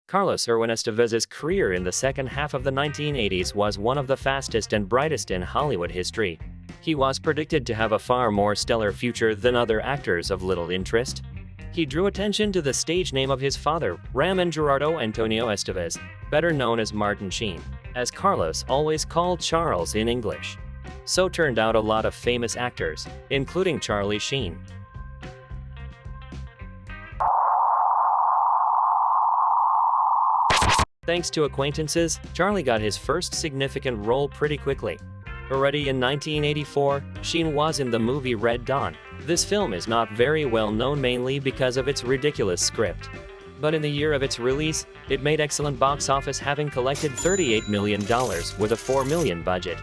Carlos Irwin Estevez's career in the second half of the 1980s was one of the fastest and brightest in Hollywood history. He was predicted to have a far more stellar future than other actors of little interest. He drew attention to the stage name of his father, Ramon Gerardo Antonio Estevez, better known as Martin Sheen, as Carlos always called Charles in English. So turned out a lot of famous actors, including Charlie Sheen. Thanks to acquaintances, Charlie got his first significant role pretty quickly. Already in 1984, Sheen was in the movie Red Dawn. This film is not very well known mainly because of its ridiculous script. But in the year of its release, it made excellent box office, having collected $38 million with a $4 million budget.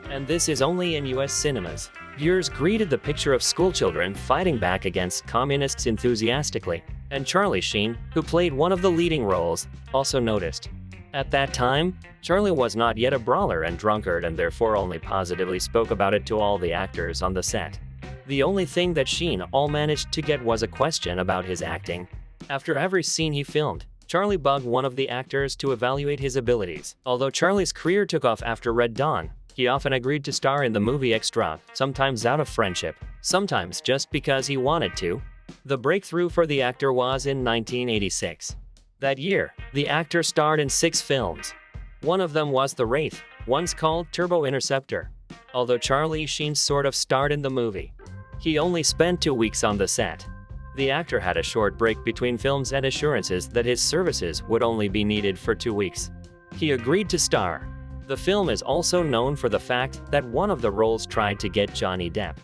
And this is only in US cinemas. Viewers greeted the picture of schoolchildren fighting back against communists enthusiastically, and Charlie Sheen, who played one of the leading roles, also noticed. At that time, Charlie was not yet a brawler and drunkard, and therefore only positively spoke about it to all the actors on the set. The only thing that Sheen all managed to get was a question about his acting. After every scene he filmed, Charlie bugged one of the actors to evaluate his abilities. Although Charlie's career took off after Red Dawn, he often agreed to star in the movie extra, sometimes out of friendship, sometimes just because he wanted to. The breakthrough for the actor was in 1986. That year, the actor starred in 6 films. One of them was The Wraith, once called Turbo Interceptor. Although Charlie Sheen sort of starred in the movie, he only spent 2 weeks on the set. The actor had a short break between films and assurances that his services would only be needed for 2 weeks. He agreed to star. The film is also known for the fact that one of the roles tried to get Johnny Depp.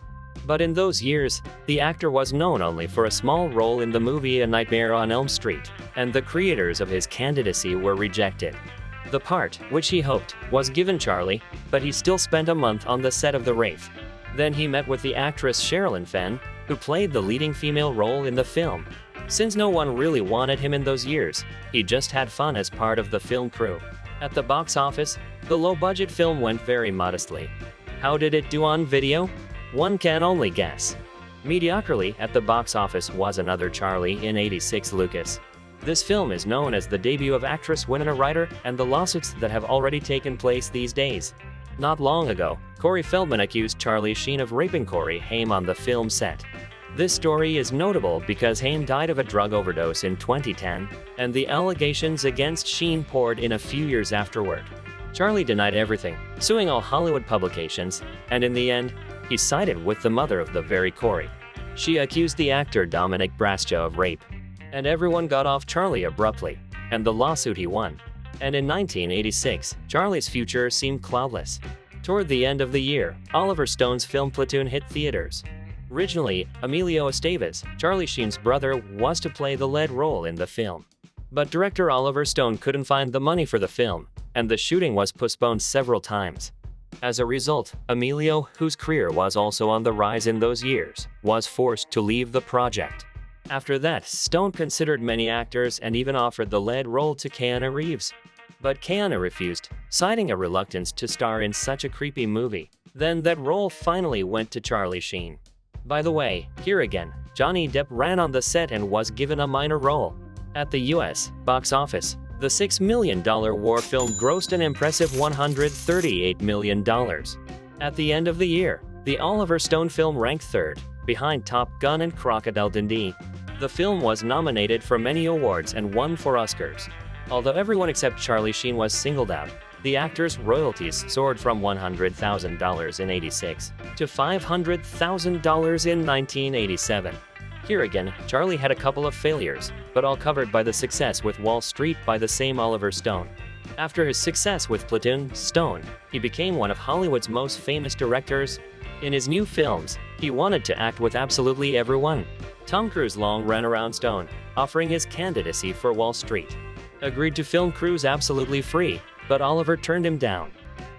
But in those years, the actor was known only for a small role in the movie A Nightmare on Elm Street, and the creators of his candidacy were rejected. The part, which he hoped, was given Charlie, but he still spent a month on the set of The Wraith. Then he met with the actress Sherilyn Fenn, who played the leading female role in the film. Since no one really wanted him in those years, he just had fun as part of the film crew. At the box office, the low-budget film went very modestly. How did it do on video? One can only guess. Mediocrity at the box office was another Charlie in '86 Lucas. This film is known as the debut of actress Winona Ryder and the lawsuits that have already taken place these days. Not long ago, Corey Feldman accused Charlie Sheen of raping Corey Haim on the film set. This story is notable because Haim died of a drug overdose in 2010, and the allegations against Sheen poured in a few years afterward. Charlie denied everything, suing all Hollywood publications, and in the end, he sided with the mother of the very Corey. She accused the actor Dominic Brasco of rape. And everyone got off Charlie abruptly, and the lawsuit he won. And in 1986, Charlie's future seemed cloudless. Toward the end of the year, Oliver Stone's film Platoon hit theaters. Originally, Emilio Estevez, Charlie Sheen's brother, was to play the lead role in the film. But director Oliver Stone couldn't find the money for the film, and the shooting was postponed several times. As a result, Emilio, whose career was also on the rise in those years, was forced to leave the project. After that, Stone considered many actors and even offered the lead role to Keanu Reeves. But Keanu refused, citing a reluctance to star in such a creepy movie. Then that role finally went to Charlie Sheen. By the way, here again, Johnny Depp ran on the set and was given a minor role. At the US box office, the $6 million war film grossed an impressive $138 million. At the end of the year, the Oliver Stone film ranked third, behind Top Gun and Crocodile Dundee. The film was nominated for many awards and won 4 Oscars. Although everyone except Charlie Sheen was singled out, the actor's royalties soared from $100,000 in '86 to $500,000 in 1987. Here again, Charlie had a couple of failures, but all covered by the success with Wall Street by the same Oliver Stone. After his success with Platoon, Stone, he became one of Hollywood's most famous directors. In his new films, he wanted to act with absolutely everyone. Tom Cruise long ran around Stone, offering his candidacy for Wall Street. Agreed to film Cruise absolutely free, but Oliver turned him down.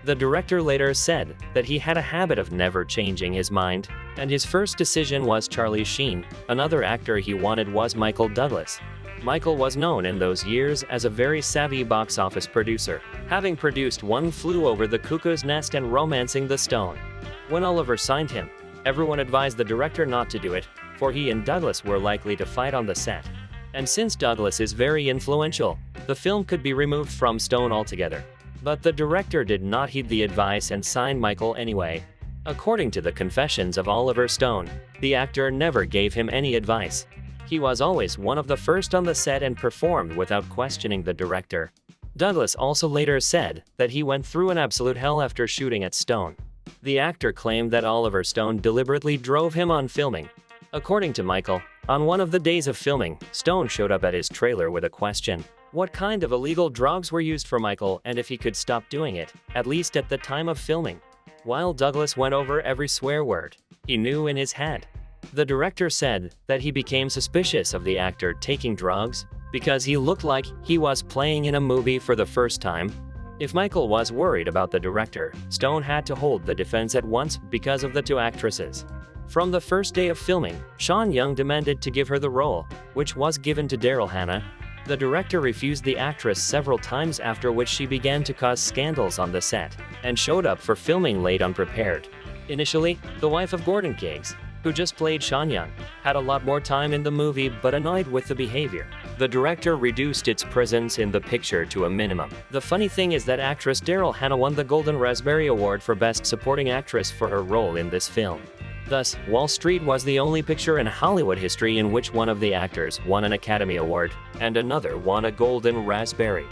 The director later said that he had a habit of never changing his mind, and his first decision was Charlie Sheen. Another actor he wanted was Michael Douglas. Michael was known in those years as a very savvy box office producer, having produced One Flew Over the Cuckoo's Nest and Romancing the Stone. When Oliver signed him, everyone advised the director not to do it, for he and Douglas were likely to fight on the set. And since Douglas is very influential, the film could be removed from Stone altogether. But the director did not heed the advice and signed Michael anyway. According to the confessions of Oliver Stone, the actor never gave him any advice. He was always one of the first on the set and performed without questioning the director. Douglas also later said that he went through an absolute hell after shooting at Stone. The actor claimed that Oliver Stone deliberately drove him on filming. According to Michael, on one of the days of filming, Stone showed up at his trailer with a question. What kind of illegal drugs were used for Michael, and if he could stop doing it, at least at the time of filming? While Douglas went over every swear word he knew in his head. The director said that he became suspicious of the actor taking drugs because he looked like he was playing in a movie for the first time. If Michael was worried about the director, Stone had to hold the defense at once because of the two actresses. From the first day of filming, Sean Young demanded to give her the role, which was given to Daryl Hannah. The director refused the actress several times, after which she began to cause scandals on the set and showed up for filming late unprepared. Initially, the wife of Gordon Giggs, who just played Sean Young, had a lot more time in the movie but annoyed with the behavior. The director reduced its presence in the picture to a minimum. The funny thing is that actress Daryl Hannah won the Golden Raspberry Award for Best Supporting Actress for her role in this film. Thus, Wall Street was the only picture in Hollywood history in which one of the actors won an Academy Award and another won a Golden Raspberry.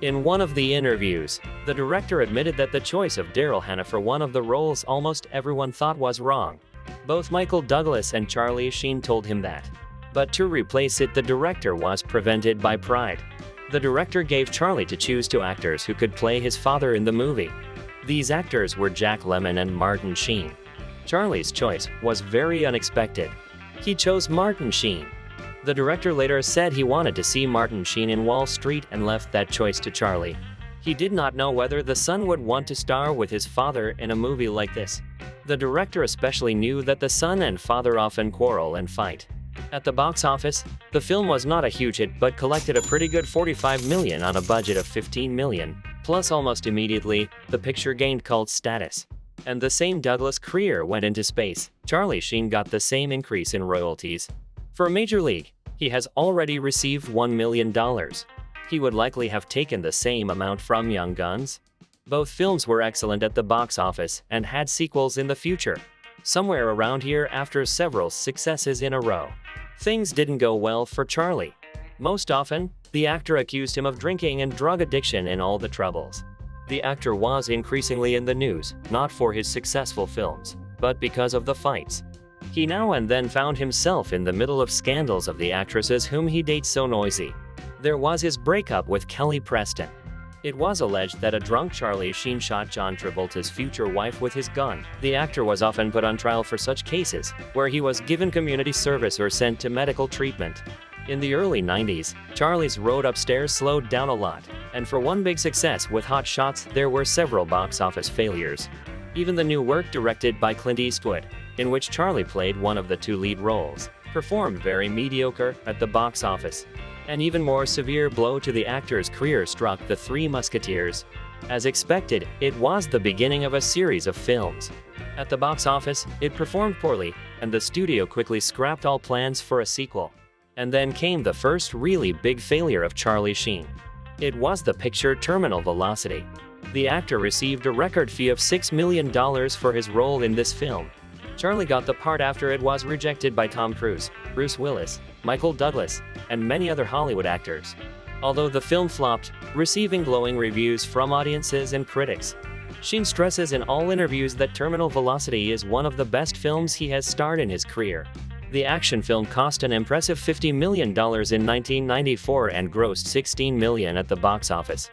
In one of the interviews, the director admitted that the choice of Daryl Hannah for one of the roles almost everyone thought was wrong. Both Michael Douglas and Charlie Sheen told him that. But to replace it, the director was prevented by pride. The director gave Charlie to choose two actors who could play his father in the movie. These actors were Jack Lemmon and Martin Sheen. Charlie's choice was very unexpected. He chose Martin Sheen. The director later said he wanted to see Martin Sheen in Wall Street and left that choice to Charlie. He did not know whether the son would want to star with his father in a movie like this. The director especially knew that the son and father often quarrel and fight. At the box office, the film was not a huge hit but collected a pretty good $45 million on a budget of $15 million. Plus, almost immediately, the picture gained cult status. And the same Douglas career went into space. Charlie Sheen got the same increase in royalties. For Major League, he has already received $1 million. He would likely have taken the same amount from Young Guns. Both films were excellent at the box office and had sequels in the future. Somewhere around here, after several successes in a row, things didn't go well for Charlie. Most often, the actor accused him of drinking and drug addiction in all the troubles. The actor was increasingly in the news, not for his successful films, but because of the fights. He now and then found himself in the middle of scandals of the actresses whom he dates so noisy. There was his breakup with Kelly Preston. It was alleged that a drunk Charlie Sheen shot John Travolta's future wife with his gun. The actor was often put on trial for such cases, where he was given community service or sent to medical treatment. In the early 90s, Charlie's road upstairs slowed down a lot, and for one big success with Hot Shots, there were several box office failures. Even the new work directed by Clint Eastwood, in which Charlie played one of the two lead roles, performed very mediocre at the box office. An even more severe blow to the actor's career struck The Three Musketeers. As expected, it was the beginning of a series of films. At the box office, it performed poorly, and the studio quickly scrapped all plans for a sequel. And then came the first really big failure of Charlie Sheen. It was the picture Terminal Velocity. The actor received a record fee of $6 million for his role in this film. Charlie got the part after it was rejected by Tom Cruise, Bruce Willis, Michael Douglas, and many other Hollywood actors. Although the film flopped, receiving glowing reviews from audiences and critics. Sheen stresses in all interviews that Terminal Velocity is one of the best films he has starred in his career. The action film cost an impressive $50 million in 1994 and grossed $16 million at the box office.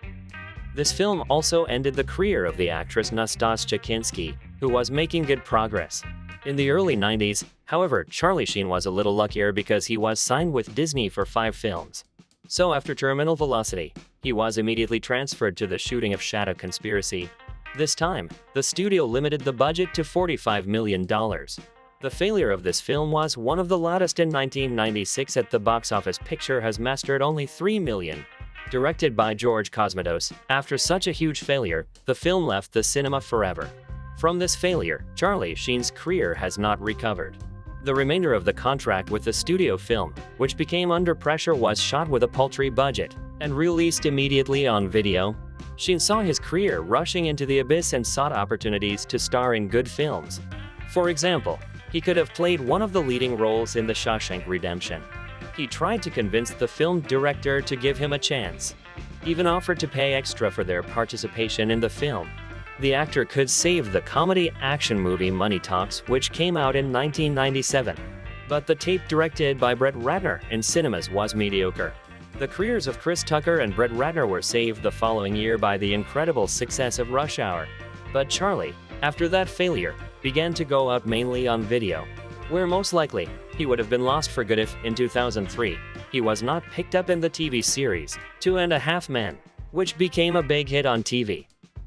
This film also ended the career of the actress Nastassja Kinski, who was making good progress. In the early 90s, however, Charlie Sheen was a little luckier because he was signed with Disney for 5 films. So after Terminal Velocity, he was immediately transferred to the shooting of Shadow Conspiracy. This time, the studio limited the budget to $45 million. The failure of this film was one of the loudest in 1996 at the box office. Picture has mastered only $3 million. Directed by George Cosmatos, after such a huge failure, the film left the cinema forever. From this failure, Charlie Sheen's career has not recovered. The remainder of the contract with the studio film, which became under pressure, was shot with a paltry budget and released immediately on video. Sheen saw his career rushing into the abyss and sought opportunities to star in good films. For example, he could have played one of the leading roles in The Shawshank Redemption. He tried to convince the film director to give him a chance, even offered to pay extra for their participation in the film. The actor could save the comedy action movie Money Talks, which came out in 1997. But the tape directed by Brett Ratner in cinemas was mediocre. The careers of Chris Tucker and Brett Ratner were saved the following year by the incredible success of Rush Hour. But Charlie, after that failure, began to go out mainly on video, where most likely he would have been lost for good if, in 2003, he was not picked up in the TV series Two and a Half Men, which became a big hit on TV.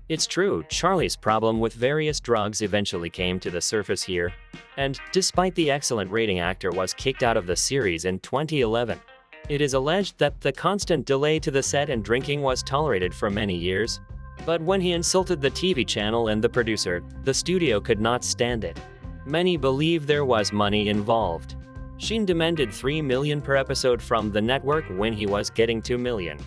It's true, Charlie's problem with various drugs eventually came to the surface here, and despite the excellent rating, actor was kicked out of the series in 2011. It is alleged that the constant delay to the set and drinking was tolerated for many years, but when he insulted the TV channel and the producer, the studio could not stand it. Many believe there was money involved. Sheen demanded $3 million per episode from the network when he was getting $2 million.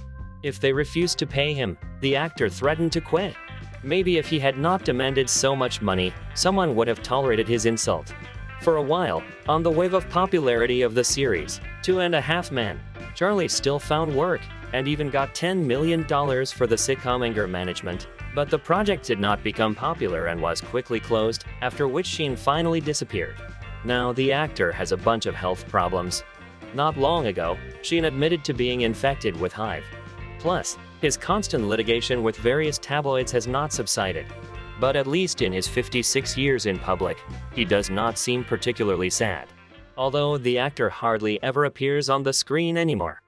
If they refused to pay him, the actor threatened to quit. Maybe if he had not demanded so much money, someone would have tolerated his insult. For a while, on the wave of popularity of the series Two and a Half Men, Charlie still found work and even got $10 million for the sitcom Anger Management. But the project did not become popular and was quickly closed, after which Sheen finally disappeared. Now the actor has a bunch of health problems. Not long ago, Sheen admitted to being infected with HIV. Plus, his constant litigation with various tabloids has not subsided. But at least in his 56 years in public, he does not seem particularly sad. Although the actor hardly ever appears on the screen anymore.